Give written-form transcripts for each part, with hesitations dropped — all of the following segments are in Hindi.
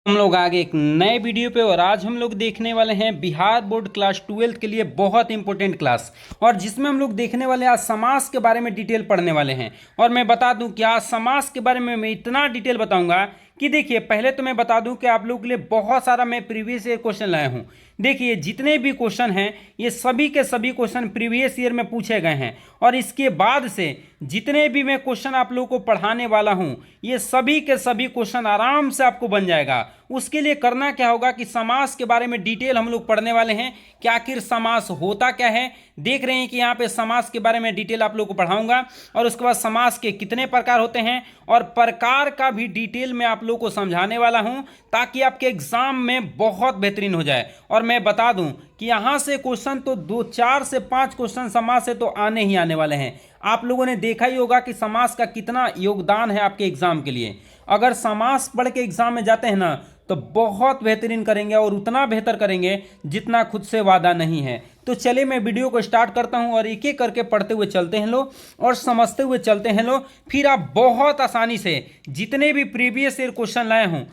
हम लोग आगे एक नए वीडियो पे और आज हम लोग देखने वाले हैं बिहार बोर्ड क्लास 12 के लिए बहुत इंपॉर्टेंट क्लास। और जिसमें हम लोग देखने वाले हैं आज समास के बारे में डिटेल पढ़ने वाले हैं। और मैं बता दूं कि आज समास के बारे में मैं इतना डिटेल बताऊंगा कि देखिए, पहले तो मैं बता दूं कि आप लोगों के लिए बहुत सारा मैं प्रीवियस ईयर क्वेश्चन लाया हूं। देखिए, जितने भी क्वेश्चन हैं ये सभी के सभी क्वेश्चन प्रीवियस ईयर में पूछे गए हैं। और इसके बाद से जितने भी मैं क्वेश्चन आप लोगों को पढ़ाने वाला हूं ये सभी के सभी क्वेश्चन आराम से आपको बन जाएगा। उसके लिए करना क्या होगा कि समास के बारे में डिटेल हम लोग पढ़ने वाले हैं कि आखिर समास होता क्या है। देख रहे हैं कि यहाँ पे समास के बारे में डिटेल आप लोगों को पढ़ाऊंगा और उसके बाद समास के कितने प्रकार होते हैं और प्रकार का भी डिटेल में आप लोगों को समझाने वाला हूं ताकि आपके एग्जाम में बहुत बेहतरीन हो जाए। और मैं बता दूं कि यहां से क्वेश्चन तो 4 से 5 क्वेश्चन समास से तो आने ही आने वाले हैं। आप लोगों ने देखा ही होगा कि समास का कितना योगदान है आपके एग्जाम के लिए। अगर समास पढ़ के एग्जाम में जाते हैं ना तो बहुत बेहतरीन करेंगे और उतना बेहतर करेंगे जितना खुद से वादा नहीं है। तो चलिए मैं वीडियो को स्टार्ट करता हूं और एक एक करके पढ़ते हुए चलते हैं लो और समझते हुए चलते हैं लो। फिर आप बहुत आसानी से जितने भी प्रीवियस ईयर क्वेश्चन लाए हूं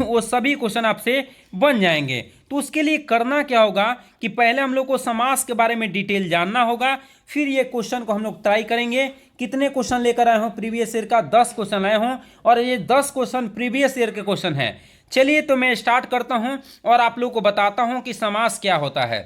वो सभी क्वेश्चन आपसे बन जाएंगे। तो उसके लिए करना क्या होगा कि पहले हम लोग को समास के बारे में डिटेल जानना होगा, फिर ये क्वेश्चन को हम लोग ट्राई करेंगे। कितने क्वेश्चन लेकर आए हूं प्रीवियस ईयर का? 10 क्वेश्चन लाए हूं और ये 10 क्वेश्चन प्रीवियस ईयर के क्वेश्चन हैं। चलिए तो मैं स्टार्ट करता हूं और आप लोगों को बताता हूं कि समास क्या होता है।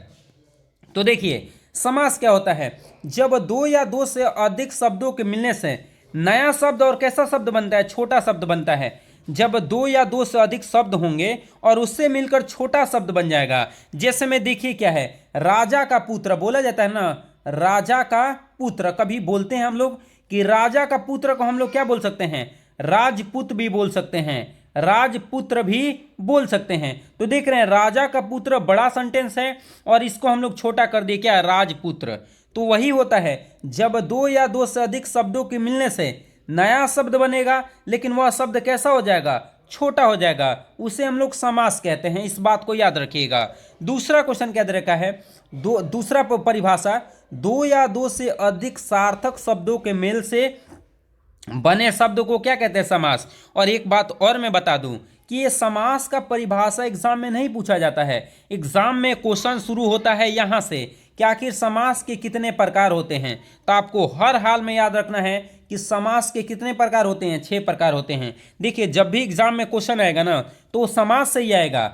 तो देखिए, समास क्या होता है? जब दो या दो से अधिक शब्दों के मिलने से नया शब्द और कैसा शब्द बनता है? छोटा शब्द बनता है। जब दो या दो से अधिक शब्द होंगे और उससे मिलकर छोटा शब्द बन जाएगा। जैसे में देखिए क्या है, राजा का पुत्र बोला जाता है ना, राजा का पुत्र। कभी बोलते हैं हम लोग कि राजा का पुत्र को हम लोग क्या बोल सकते हैं? राजपुत्र भी बोल सकते हैं, राजपुत्र भी बोल सकते हैं। तो देख रहे हैं राजा का पुत्र बड़ा सेंटेंस है और इसको हम लोग छोटा कर दिए क्या? राजपुत्र। तो वही होता है जब दो या दो से अधिक शब्दों के मिलने से नया शब्द बनेगा लेकिन वह शब्द कैसा हो जाएगा? छोटा हो जाएगा। उसे हम लोग समास कहते हैं, इस बात को याद रखिएगा। दूसरा क्वेश्चन क्या दे रखा है? दूसरा परिभाषा, दो या दो से अधिक सार्थक शब्दों के मेल से बने शब्द को क्या कहते हैं? समास। और एक बात और मैं बता दूं कि ये समास का परिभाषा एग्जाम में नहीं पूछा जाता है। एग्जाम में क्वेश्चन शुरू होता है यहां से कि आखिर समास के कितने प्रकार होते हैं। तो आपको हर हाल में याद रखना है कि समास के कितने प्रकार होते हैं? 6 प्रकार होते हैं। देखिए, जब भी एग्जाम में क्वेश्चन आएगा ना तो समास से ही आएगा।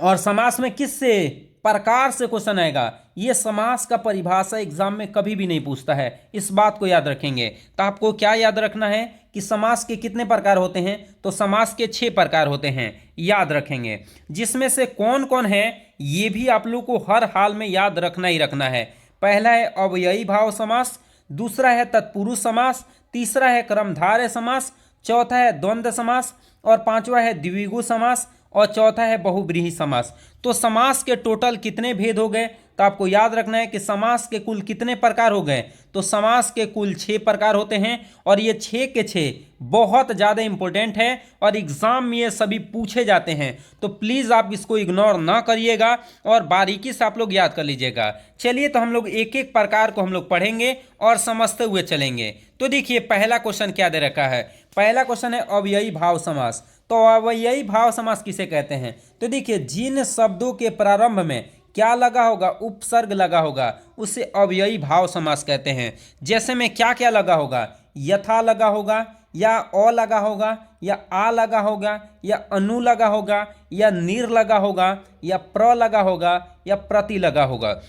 और समास में किस से प्रकार से क्वेश्चन आएगा? ये समास का परिभाषा एग्जाम में कभी भी नहीं पूछता है, इस बात को याद रखेंगे। तो आपको क्या याद रखना है कि समास के कितने प्रकार होते हैं? तो समास के 6 प्रकार होते हैं, याद रखेंगे। जिसमें से कौन कौन है ये भी आप लोग को हर हाल में याद रखना ही रखना है। पहला है अव्ययी भाव समास, दूसरा है तत्पुरुष समास, तीसरा है कर्मधारय समास, चौथा है द्वंद्व समास और पांचवा है द्विगु समास और चौथा है बहुव्रीहि समास। तो समास के टोटल कितने भेद हो गए? तो आपको याद रखना है कि समास के कुल कितने प्रकार हो गए? तो समास के कुल 6 प्रकार होते हैं और ये 6 के 6 बहुत ज़्यादा इंपॉर्टेंट है और एग्जाम में ये सभी पूछे जाते हैं। तो प्लीज़ आप इसको इग्नोर ना करिएगा और बारीकी से आप लोग याद कर लीजिएगा। चलिए तो हम लोग एक एक प्रकार को हम लोग पढ़ेंगे और समझते हुए चलेंगे। तो देखिए, पहला क्वेश्चन क्या दे रखा है? पहला क्वेश्चन है अव्ययी भाव समास। तो अव्ययी भाव समास किसे कहते हैं? तो देखिए, जिन शब्दों के प्रारंभ में क्या लगा होगा? उपसर्ग लगा होगा, उसे अव्ययी भाव समास कहते हैं। जैसे में क्या क्या लगा होगा? यथा लगा होगा, या अ लगा होगा, या आ लगा होगा, या अनु लगा होगा, या निर लगा होगा, या प्र लगा होगा, या प्रति लगा होगा।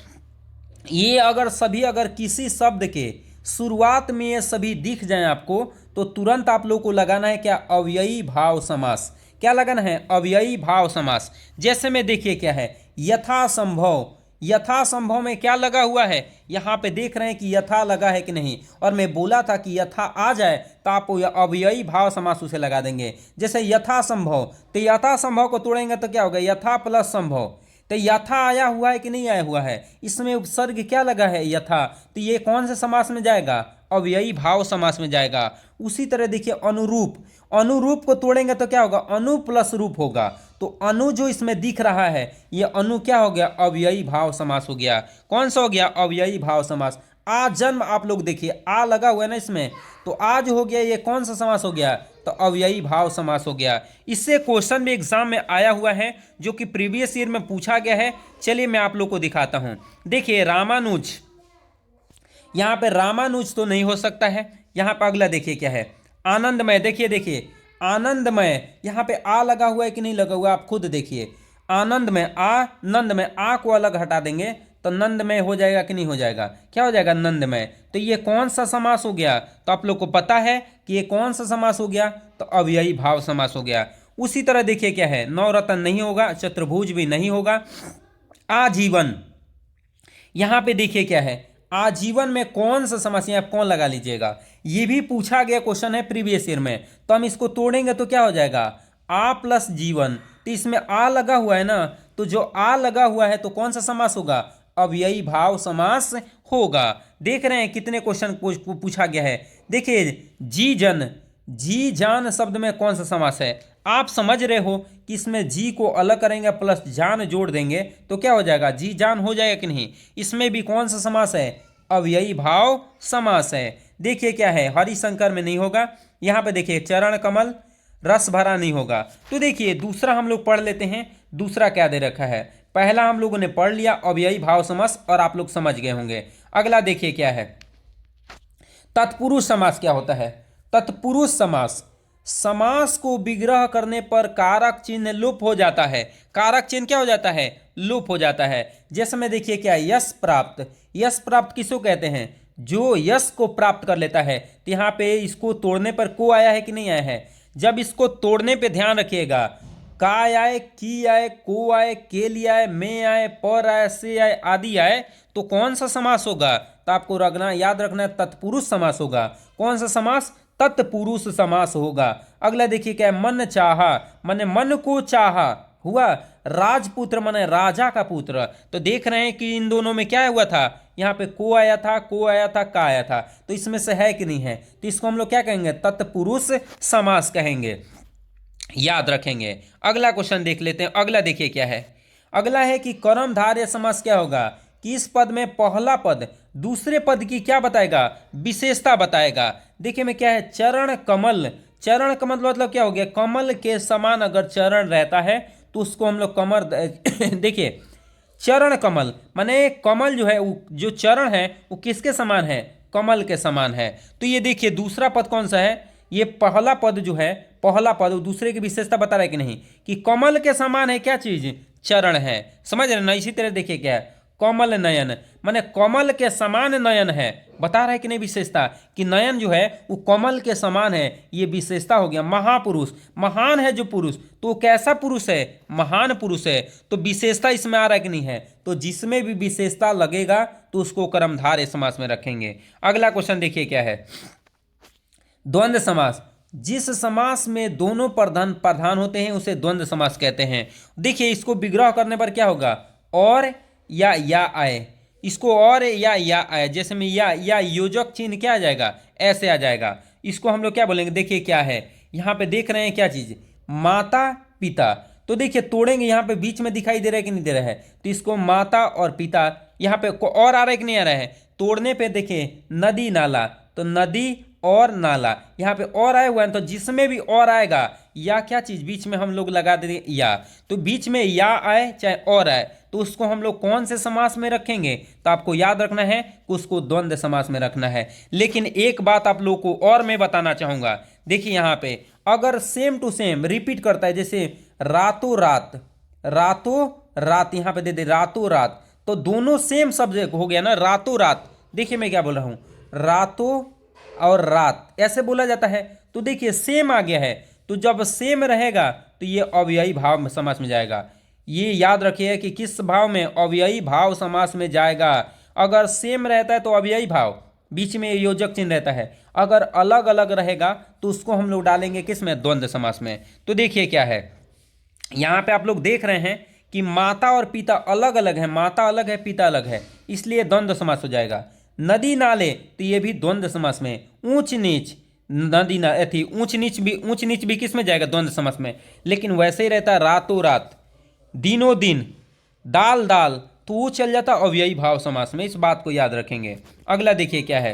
ये अगर किसी शब्द के शुरुआत में ये सभी दिख जाएं आपको तो तुरंत आप लोग को लगाना है क्या? अव्ययी भाव समास। क्या लगाना है? अव्ययी भाव समास। जैसे में देखिए क्या है, यथासंभव। यथासंभव में क्या लगा हुआ है? यहाँ पे देख रहे हैं कि यथा लगा है कि नहीं। और मैं बोला था कि यथा आ जाए तो आप अव्ययी भाव समास उसे लगा देंगे। जैसे यथासंभव, तो यथासंभव को तोड़ेंगे तो क्या होगा? यथा प्लस संभव। तो यथा आया हुआ है कि नहीं आया हुआ है? इसमें उपसर्ग क्या लगा है? यथा। तो ये कौन से समास में जाएगा? अव्ययी भाव समास में जाएगा। उसी तरह देखिए अनुरूप। अनुरूप को तोड़ेंगे तो क्या होगा? अनु प्लस रूप होगा। तो अनु जो इसमें दिख रहा है ये अनु क्या हो गया? अव्ययी भाव समास हो गया। कौन सा हो गया? अव्ययी भाव समास। आ जन्म, आप लोग देखिए आ लगा हुआ है ना इसमें, तो आ जो हो गया ये कौन सा समास हो गया, तो अव्ययी भाव समास हो गया। इससे क्वेश्चन भी एग्जाम में आया हुआ है, जो कि प्रीवियस ईयर में पूछा गया है। चलिए मैं आप लोग को दिखाता हूं। देखिए रामानुज, यहां पे रामानुज तो नहीं हो सकता है। यहां पे अगला देखिए क्या है, आनंदमय। देखिए देखिए आनंदमय, यहां पे आ लगा हुआ है कि नहीं लगा हुआ, आप खुद देखिए। आनंदमय, आनंदमय, आ को अलग हटा देंगे तो नंदमय हो जाएगा कि नहीं हो जाएगा, क्या हो जाएगा, नंदमय। तो ये कौन सा समास हो गया, तो आप लोग को पता है कि ये कौन सा समास हो गया, तो अव्ययी भाव समास हो गया। उसी तरह देखिए क्या है, नवरत्न नहीं होगा, चतुर्भुज भी नहीं होगा। आजीवन, यहां पे देखिए क्या है, आजीवन में कौन सा समास, आप कौन लगा लीजिएगा, ये भी पूछा गया क्वेश्चन है प्रीवियस ईयर में। तो हम इसको तोड़ेंगे तो क्या हो जाएगा, आ प्लस जीवन। तो इसमें आ लगा हुआ है ना, तो जो आ लगा हुआ है तो कौन सा समास होगा, अव्ययी भाव समास होगा। देख रहे हैं कितने क्वेश्चन पूछा गया है। देखिए जी जन, जी जान शब्द में कौन सा समास है, आप समझ रहे हो कि इसमें जी को अलग करेंगे प्लस जान जोड़ देंगे तो क्या हो जाएगा, जी जान हो जाएगा कि नहीं। इसमें भी कौन सा समास है, अव्ययी भाव समास है। देखिए क्या है, हरिशंकर में नहीं होगा। यहां पे देखिए चरण कमल, रस भरा नहीं होगा। तो देखिए दूसरा हम लोग पढ़ लेते हैं, दूसरा क्या दे रखा है। पहला हम लोगों ने पढ़ लिया अव्ययी भाव समास, और आप लोग समझ गए होंगे। अगला देखिए क्या है, तत्पुरुष समास क्या होता है। तत्पुरुष समास, समास को विग्रह करने पर कारक चिन्ह लुप्त हो जाता है। कारक चिन्ह क्या हो जाता है, लुप्त हो जाता है। जैसे में देखिए क्या, यश प्राप्त, यश प्राप्त किसको कहते हैं, जो यश को प्राप्त कर लेता है। तो यहाँ पे इसको तोड़ने पर को आया है कि नहीं आया है, जब इसको तोड़ने पे ध्यान रखिएगा, का आए, की आए, को आए, के लिए आए, में आए, पर आए, से आए, आदि आए, तो कौन सा समास होगा, तो आपको रखना, याद रखना है, तत्पुरुष समास होगा। कौन सा समास, तत्पुरुष समास होगा। अगला देखिए क्या है, मन चाहा, माने मन को चाहा हुआ। राजपुत्र माने राजा का पुत्र। तो देख रहे हैं कि इन दोनों में क्या हुआ था, यहाँ पे को आया था, को आया था, का आया था, तो इसमें से है कि नहीं है, तो इसको हम लोग क्या कहेंगे, तत्पुरुष समास कहेंगे, याद रखेंगे। अगला क्वेश्चन देख लेते हैं। अगला देखिए क्या है, अगला है कि कर्मधारय समास क्या होगा, कि इस पद में पहला पद दूसरे पद की क्या बताएगा, विशेषता बताएगा। देखिए में क्या है, चरण कमल, चरण कमल मतलब क्या हो गया, कमल के समान अगर चरण रहता है तो उसको हम लोग कमर देखिए चरण कमल माने कमल जो है, जो चरण है वो किसके समान है, कमल के समान है। तो ये देखिए दूसरा पद कौन सा है, ये पहला पद जो है, पहला पद दूसरे की विशेषता बता रहा है कि नहीं, कि कमल के समान है क्या चीज, चरण है। समझ रहे ना। इसी तरह देखिए क्या है, कमल नयन माने कमल के समान नयन है, बता रहा है कि नहीं विशेषता, कि नयन जो है वो कमल के समान है, ये विशेषता हो गया। महापुरुष, महान है जो पुरुष, तो कैसा पुरुष है, महान पुरुष है, तो विशेषता इसमें आ रहा है कि नहीं है। तो जिसमें भी विशेषता लगेगा तो उसको कर्मधारय समास में रखेंगे। अगला क्वेश्चन देखिए क्या है, द्वंद्व समास, जिस समास में दोनों प्रधान होते हैं उसे द्वंद्व समास कहते हैं। देखिए इसको विग्रह करने पर क्या होगा, और या आए, इसको और या आए, जैसे में या योजक चिन्ह क्या आ जाएगा, ऐसे आ जाएगा। इसको हम लोग क्या बोलेंगे, देखिए क्या है, यहाँ पे देख रहे हैं क्या चीज, माता पिता। तो देखिए तोड़ेंगे, यहाँ पे बीच में दिखाई दे रहा है कि नहीं दे रहा है, तो इसको माता और पिता, यहाँ पे और आ रहा है कि नहीं आ रहा है, तोड़ने पे देखिए नदी नाला, तो नदी और नाला, यहाँ पे और आया हुआ है, तो जिसमें भी और आएगा या क्या चीज बीच में हम लोग लगा देंगे या, तो बीच में या आए चाहे और आए तो उसको हम लोग कौन से समास में रखेंगे, तो आपको याद रखना है कि उसको द्वंद्व समास में रखना है। लेकिन एक बात आप लोग को और मैं बताना चाहूंगा, देखिए यहाँ पे अगर सेम टू सेम रिपीट करता है, जैसे रातों रात, रातों रात, यहाँ पे दे दे रातों रात, तो दोनों सेम सब्जेक्ट हो गया ना, रातों रात। देखिए मैं क्या बोल रहा हूँ, रातों और रात ऐसे बोला जाता है, तो देखिए सेम आ गया है, तो जब सेम रहेगा तो ये अव्ययी भाव समास में जाएगा। ये याद रखिए कि किस भाव में, अव्ययी भाव समास में जाएगा। अगर सेम रहता है तो अव्ययी भाव, बीच में योजक चिन्ह रहता है, अगर अलग अलग रहेगा तो उसको हम लोग डालेंगे किस में, द्वंद्व समास में। तो देखिए क्या है, यहाँ पे आप लोग देख रहे हैं कि माता और पिता अलग अलग है, माता अलग है, पिता अलग है, इसलिए द्वंद्व समास हो जाएगा। नदी नाले, तो ये भी द्वंद्व समास में। ऊंच नीच, नदी ना थी, ऊंच नीच भी किस में जाएगा, द्वंद्व समास में। लेकिन वैसे ही रहता है रातों रात, दिनों दिन, दाल दाल, तो वो चल जाता अव्ययी भाव समास में। इस बात को याद रखेंगे। अगला देखिए क्या है,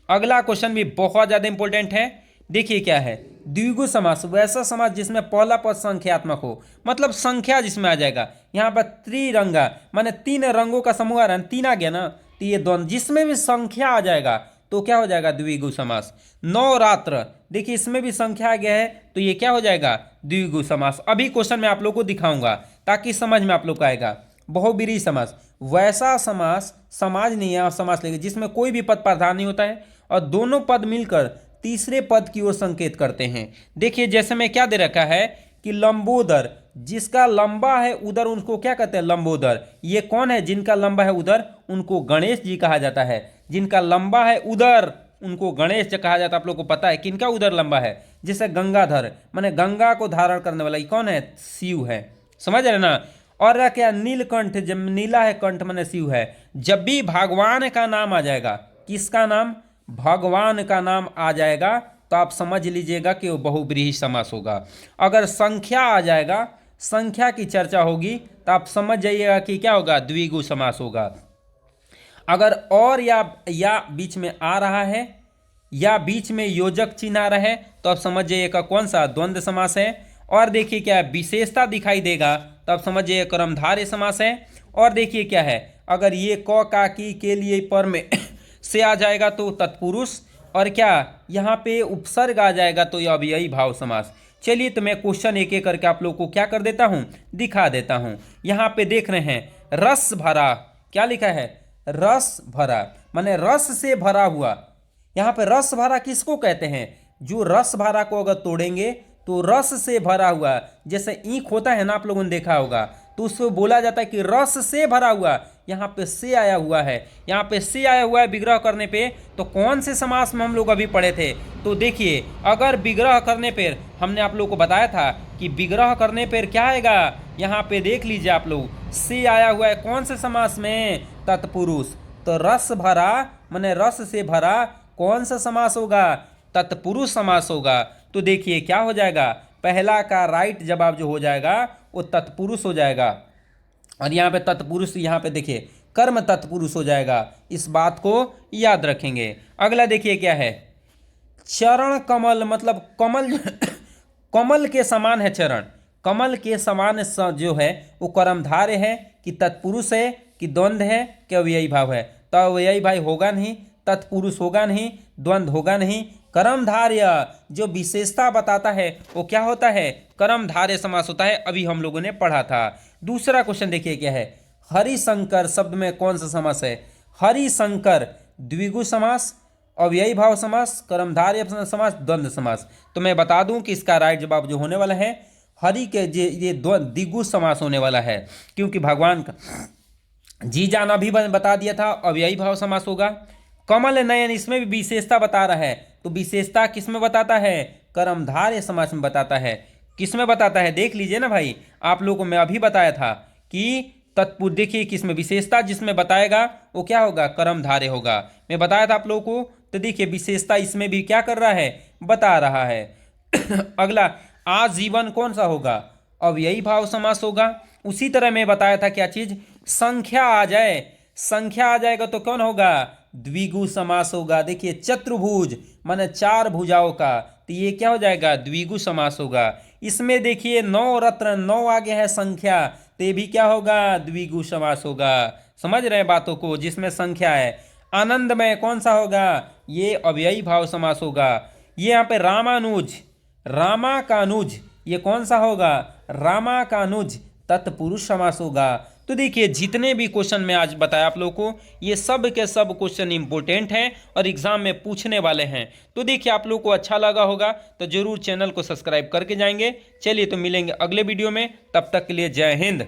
अगला क्वेश्चन भी बहुत ज्यादा इंपॉर्टेंट है। देखिए क्या है, द्विगु समास, वैसा समास जिसमें पहला पद संख्यात्मक हो, मतलब संख्या जिसमें आ जाएगा। यहाँ पर त्रिरंगा माने तीन रंगों का समूह आ रहा है, तीन आ गया ना, तो ये दोनों जिसमें भी संख्या आ जाएगा तो क्या हो जाएगा, द्विगु समास। नवरात्र, देखिए इसमें भी संख्या आ गया है तो ये क्या हो जाएगा, द्विगु समास। अभी क्वेश्चन में आप लोग को दिखाऊंगा ताकि समझ में आप लोग को आएगा। बहुब्रीहि समास, वैसा समास, समाज नहीं है, समास लेंगे जिसमें कोई भी पद प्रधान नहीं होता है और दोनों पद मिलकर तीसरे पद की ओर संकेत करते हैं। देखिए जैसे में क्या दे रखा है कि लंबोदर, जिसका लंबा है उदर उनको क्या कहते हैं, लंबोदर। ये कौन है, जिनका लंबा है उदर, उनको गणेश जी कहा जाता है। जिनका लंबा है उदर उनको गणेश जी कहा जाता है। आप लोग को पता है किनका उदर लंबा है, जैसे गंगाधर माने गंगा को धारण करने वाला, ये कौन है, शिव है, समझ रहे ना। और क्या, नीलकंठ, जब नीला है कंठ माने शिव है। जब भी भगवान का नाम आ जाएगा, किसका नाम, भगवान का नाम आ जाएगा तो आप समझ लीजिएगा कि वो बहुब्रीहि समास होगा। अगर संख्या आ जाएगा, संख्या की चर्चा होगी तो आप समझ जाइएगा कि क्या होगा, द्विगु समास होगा। अगर और या बीच में आ रहा है या बीच में योजक चिन्ह आ रहा है तो आप समझ जाइएगा कौन सा, द्वंद्व समास है। और देखिए क्या है, विशेषता दिखाई देगा तो आप समझ जाइए कर्मधारय समास है। और देखिए क्या है, अगर ये क का की के लिए पर में से आ जाएगा तो तत्पुरुष, और क्या यहाँ पे उपसर्ग आ जाएगा तो यह अव्ययी भाव समास। चलिए तो मैं क्वेश्चन एक एक करके आप लोग को क्या कर देता हूँ, दिखा देता हूँ। यहाँ पे देख रहे हैं रस भरा, क्या लिखा है, रस भरा माने रस से भरा हुआ। यहाँ पे रस भरा किसको कहते हैं, जो रस भरा को अगर तोड़ेंगे तो रस से भरा हुआ, जैसे ईंख होता है ना, आप लोगों ने देखा होगा, तो उसको बोला जाता है कि रस से भरा हुआ। यहाँ पे से आया हुआ है, यहाँ पे से आया हुआ है विग्रह करने पे। तो कौन से समास में हम लोग अभी पढ़े थे, तो देखिए अगर विग्रह करने पर, हमने आप लोग को बताया था कि विग्रह करने पर क्या आएगा, यहाँ पे देख लीजिए आप लोग, से आया हुआ है कौन से समास में, तत्पुरुष। तो रस भरा माने रस से भरा कौन सा समास होगा, तत्पुरुष समास होगा। तो देखिए क्या हो जाएगा, पहला का राइट जवाब जो हो जाएगा वो तत्पुरुष हो जाएगा। और यहाँ पे तत्पुरुष, यहाँ पे देखिए कर्म तत्पुरुष हो जाएगा। इस बात को याद रखेंगे। अगला देखिए क्या है, चरण कमल, मतलब कमल कमल के समान है चरण, कमल के समान जो है वो कर्मधारय है कि तत्पुरुष है कि द्वंद्व है कि अव्ययी भाव है। तो अव्ययी भाव होगा नहीं, तत्पुरुष होगा नहीं, द्वंद्व होगा नहीं। कर्मधारय जो विशेषता बताता है वो क्या होता है, कर्मधारय समास होता है। अभी हम लोगों ने पढ़ा था। दूसरा क्वेश्चन देखिए क्या है, हरिशंकर शब्द में कौन सा समास है, हरिशंकर द्विगु समास, अव्ययी भाव समास, कर्मधारय समास, द्वंद्व समास। तो मैं बता दूं कि इसका राइट जवाब जो होने वाला है हरि के ये द्विगु समास होने वाला है, क्योंकि भगवान का जी जाना भी बता दिया था, अव्ययी भाव समास होगा। कमल नयन, इसमें भी विशेषता बता रहा है, तो विशेषता किसमें बताता है, कर्मधारय समास में बताता है। किसमें बताता है, देख लीजिए ना भाई, आप लोगों को मैं अभी बताया था कि तत्पुरुष, देखिए किसमें विशेषता जिसमें बताएगा वो क्या होगा, कर्मधारय होगा। मैं बताया था आप लोगों को, तो देखिए विशेषता इसमें भी क्या कर रहा है, बता रहा है। अगला आजीवन कौन सा होगा, अव्ययी भाव समास होगा। उसी तरह मैं बताया था क्या चीज, संख्या आ जाए, संख्या आ जाएगा तो कौन होगा, द्विगु समास होगा। देखिए चतुर्भुज माने चार भुजाओं का, तो ये क्या हो जाएगा, द्विगु समास होगा। इसमें देखिए नौ रत्न, नौ आगे है संख्या, तो ये भी क्या होगा, द्विगु समास होगा। समझ रहे हैं बातों को, जिसमें संख्या है। आनंदमय कौन सा होगा, ये अव्ययी भाव समास होगा। ये यहाँ पे रामानुज, रामा कानुज, ये कौन सा होगा, रामा कानुज, तत्पुरुष समास होगा। तो देखिए जितने भी क्वेश्चन मैं आज बताया आप लोगों को, ये सब के सब क्वेश्चन इंपॉर्टेंट हैं और एग्जाम में पूछने वाले हैं। तो देखिए आप लोगों को अच्छा लगा होगा तो जरूर चैनल को सब्सक्राइब करके जाएंगे। चलिए तो मिलेंगे अगले वीडियो में, तब तक के लिए जय हिंद।